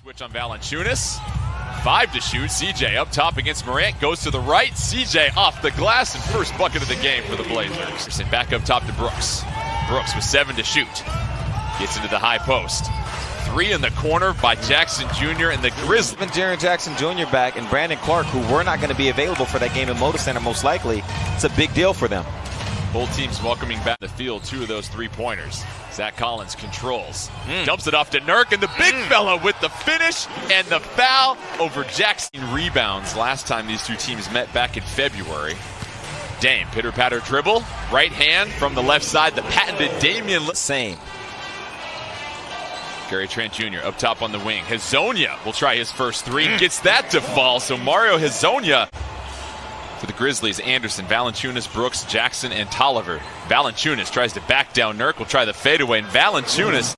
Switch on Valanciunas. 5 to shoot. CJ up top against Morant. Goes to the right. CJ off the glass and first bucket of the game for the Blazers. And back up top to Brooks. Brooks with 7 to shoot. Gets into the high post. 3 in the corner by Jackson Jr. and the Grizzlies. Even Jaren Jackson Jr. back and Brandon Clark, who were not going to be available for that game in Moda Center most likely. It's a big deal for them. Both teams welcoming back the field 2 of those 3-pointers. Zach Collins controls. Dumps it off to Nurk, and the big fella with the finish and the foul over Jackson. Rebounds last time these two teams met back in February. Dame, pitter-patter dribble. Right hand from the left side, the patented Damian. Same. Gary Trent Jr. up top on the wing. Hezonja will try his first 3. Gets that to fall, so Mario Hezonja. For the Grizzlies, Anderson, Valanciunas, Brooks, Jackson, and Tolliver. Valanciunas tries to back down Nurk. Will try the fadeaway, and Valanciunas.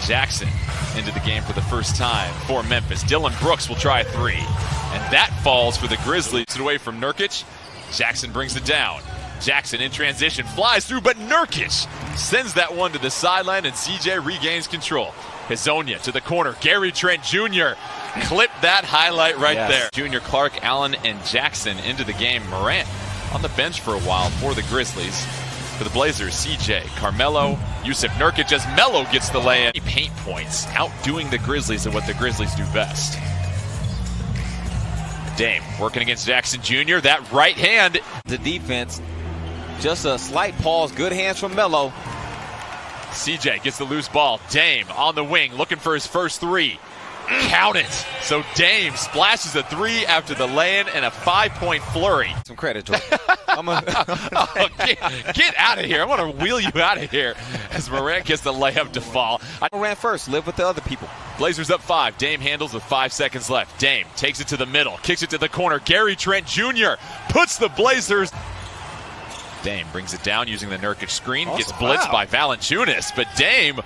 Jackson into the game for the first time for Memphis. Dylan Brooks will try a 3. And that falls for the Grizzlies. It away from Nurkic. Jackson brings it down. Jackson in transition, flies through, but Nurkic sends that one to the sideline, and CJ regains control. Hezonja to the corner. Gary Trent Jr. Clip that highlight right there. Junior, Clark, Allen, and Jackson into the game. Morant on the bench for a while for the Grizzlies. For the Blazers, CJ, Carmelo, Yusuf Nurkic as Melo gets the lay-in. Paint points, outdoing the Grizzlies at what the Grizzlies do best. Dame working against Jackson Jr. That right hand. The defense, just a slight pause. Good hands from Melo. CJ gets the loose ball. Dame on the wing looking for his first 3. Count it. So Dame splashes a 3 after the lay-in and a 5-point flurry. Some credit to him. Get out of here. I'm going to wheel you out of here as Morant gets the layup to fall. Morant first. Live with the other people. Blazers up 5. Dame handles with 5 seconds left. Dame takes it to the middle. Kicks it to the corner. Gary Trent Jr. puts the Blazers. Dame brings it down using the Nurkic screen. Gets blitzed by Valanciunas. But Dame,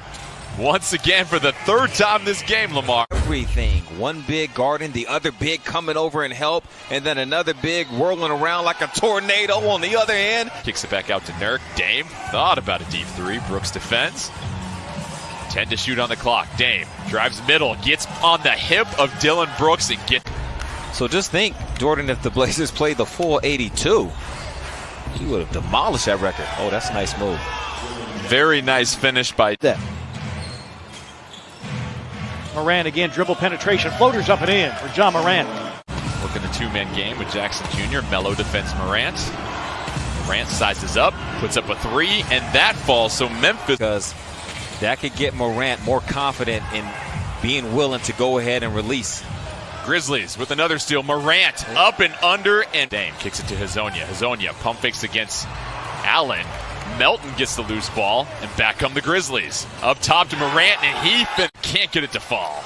once again for the 3rd time this game, Lamar. Everything. One big guarding, the other big coming over and help, and then another big whirling around like a tornado on the other end. Kicks it back out to Nurk. Dame thought about a deep 3. Brooks defends. 10 to shoot on the clock. Dame drives middle, gets on the hip of Dylan Brooks and get. So just think, Jordan, if the Blazers played the full 82, he would have demolished that record. Oh, that's a nice move. Very nice finish by that. Morant again, dribble penetration, floaters up and in for John Morant. Working the 2-man game with Jackson Jr. Melo defends Morant. Morant sizes up, puts up a 3, and that falls. So Memphis. Because that could get Morant more confident in being willing to go ahead and release. Grizzlies with another steal. Morant up and under, and Dame kicks it to Hezonja. Hezonja pump fakes against Allen. Melton gets the loose ball, and back come the Grizzlies. Up top to Morant, and he can't get it to fall.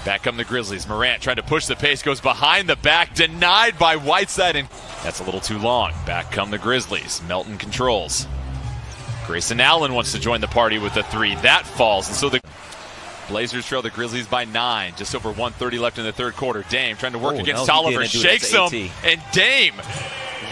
Back come the Grizzlies. Morant trying to push the pace, goes behind the back, denied by Whiteside, and that's a little too long. Back come the Grizzlies. Melton controls. Grayson Allen wants to join the party with a 3. That falls, and so the Blazers trail the Grizzlies by 9. Just over 1:30 left in the 3rd quarter. Dame trying to work against Tolliver, shakes him, and Dame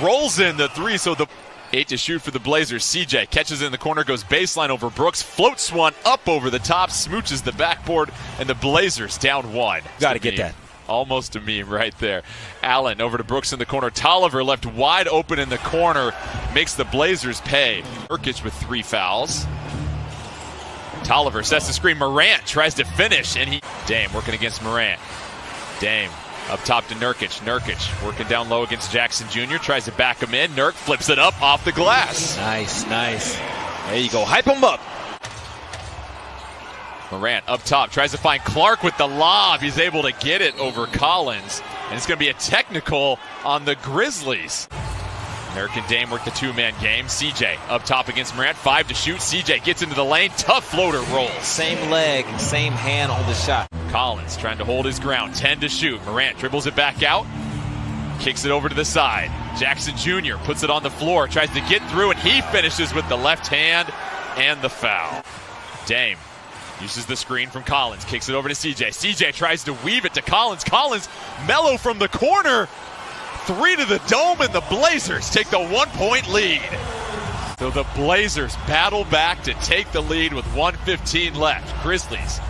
rolls in the 3. So the 8 to shoot for the Blazers. CJ catches it in the corner, goes baseline over Brooks, floats one up over the top, smooches the backboard, and the Blazers down 1. Got to get that. Almost a meme right there. Allen over to Brooks in the corner. Tolliver left wide open in the corner, makes the Blazers pay. Nurkic with 3 fouls. Tolliver sets the screen. Morant tries to finish, and Dame working against Morant. Dame up top to Nurkic. Nurkic working down low against Jackson Jr. Tries to back him in. Nurk flips it up off the glass. Nice, nice. There you go. Hype him up. Morant up top tries to find Clark with the lob. He's able to get it over Collins, and it's going to be a technical on the Grizzlies. Nurk and Dame work the 2-man game. CJ up top against Morant. 5 to shoot. CJ gets into the lane. Tough floater rolls. Same leg, same hand on the shot. Collins trying to hold his ground. 10 to shoot. Morant dribbles it back out. Kicks it over to the side. Jackson Jr. puts it on the floor. Tries to get through, and he finishes with the left hand and the foul. Dame uses the screen from Collins. Kicks it over to CJ. CJ tries to weave it to Collins. Collins, Melo from the corner. 3 to the dome, and the Blazers take the 1-point lead. So the Blazers battle back to take the lead with 1:15 left. Grizzlies,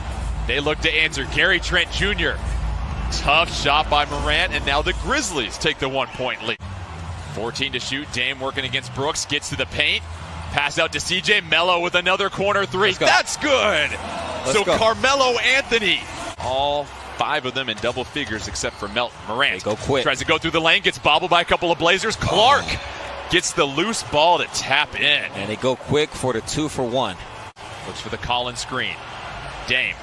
they look to answer. Gary Trent Jr. Tough shot by Morant, and now the Grizzlies take the 1-point lead. 14 to shoot. Dame working against Brooks, gets to the paint. Pass out to CJ. Mello with another corner three. That's good. So Carmelo Anthony. All 5 of them in double figures except for Melton. Morant go quick. Tries to go through the lane, gets bobbled by a couple of Blazers. Clark gets the loose ball to tap in. And they go quick for the 2-for-1. Looks for the Collins screen. Dame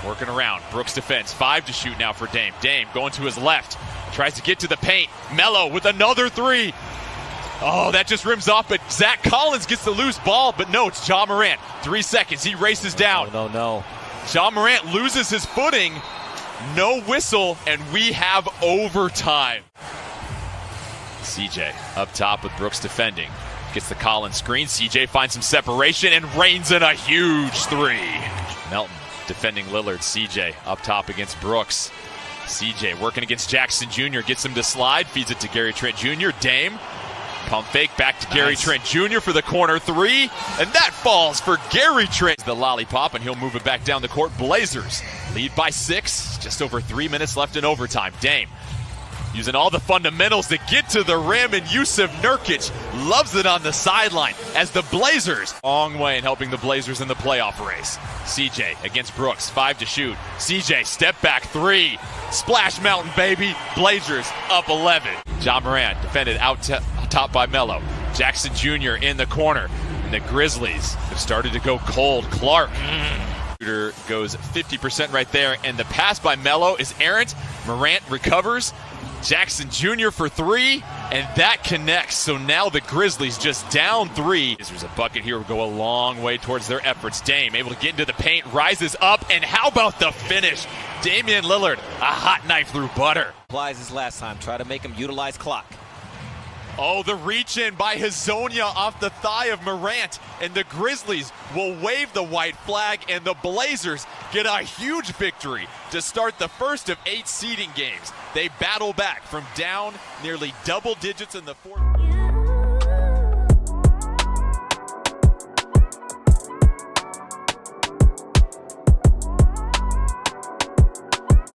working around. Brooks defense. 5 to shoot now for Dame. Dame going to his left. Tries to get to the paint. Mello with another 3. Oh, that just rims off, but Zach Collins gets the loose ball, but no, it's Ja Morant. 3 seconds. He races down. No. Ja Morant loses his footing. No whistle, and we have overtime. CJ up top with Brooks defending. Gets the Collins screen. CJ finds some separation and rains in a huge 3. Melton defending Lillard. CJ up top against Brooks. CJ working against Jackson Jr. Gets him to slide. Feeds it to Gary Trent Jr. Dame. Pump fake back to Gary Trent Jr. for the corner 3. And that falls for Gary Trent. The lollipop, and he'll move it back down the court. Blazers lead by 6. Just over 3 minutes left in overtime. Dame using all the fundamentals to get to the rim, and Yusuf Nurkic loves it on the sideline as the Blazers, long way in helping the Blazers in the playoff race. CJ against Brooks, 5 to shoot. CJ step back 3. Splash Mountain, baby. Blazers up 11. Ja Morant defended out top by Mello. Jackson Jr. in the corner. And the Grizzlies have started to go cold. Clark shooter goes 50% right there, and the pass by Mello is errant. Morant recovers. Jackson Jr. for 3, and that connects. So now the Grizzlies just down 3. There's a bucket here will go a long way towards their efforts. Dame able to get into the paint, rises up, and how about the finish? Damian Lillard, a hot knife through butter. Applies his last time. Try to make him utilize clock. Oh, the reach in by Hazonia off the thigh of Morant, and the Grizzlies will wave the white flag, and the Blazers get a huge victory to start the first of 8 seeding games. They battle back from down nearly double digits in the 4th.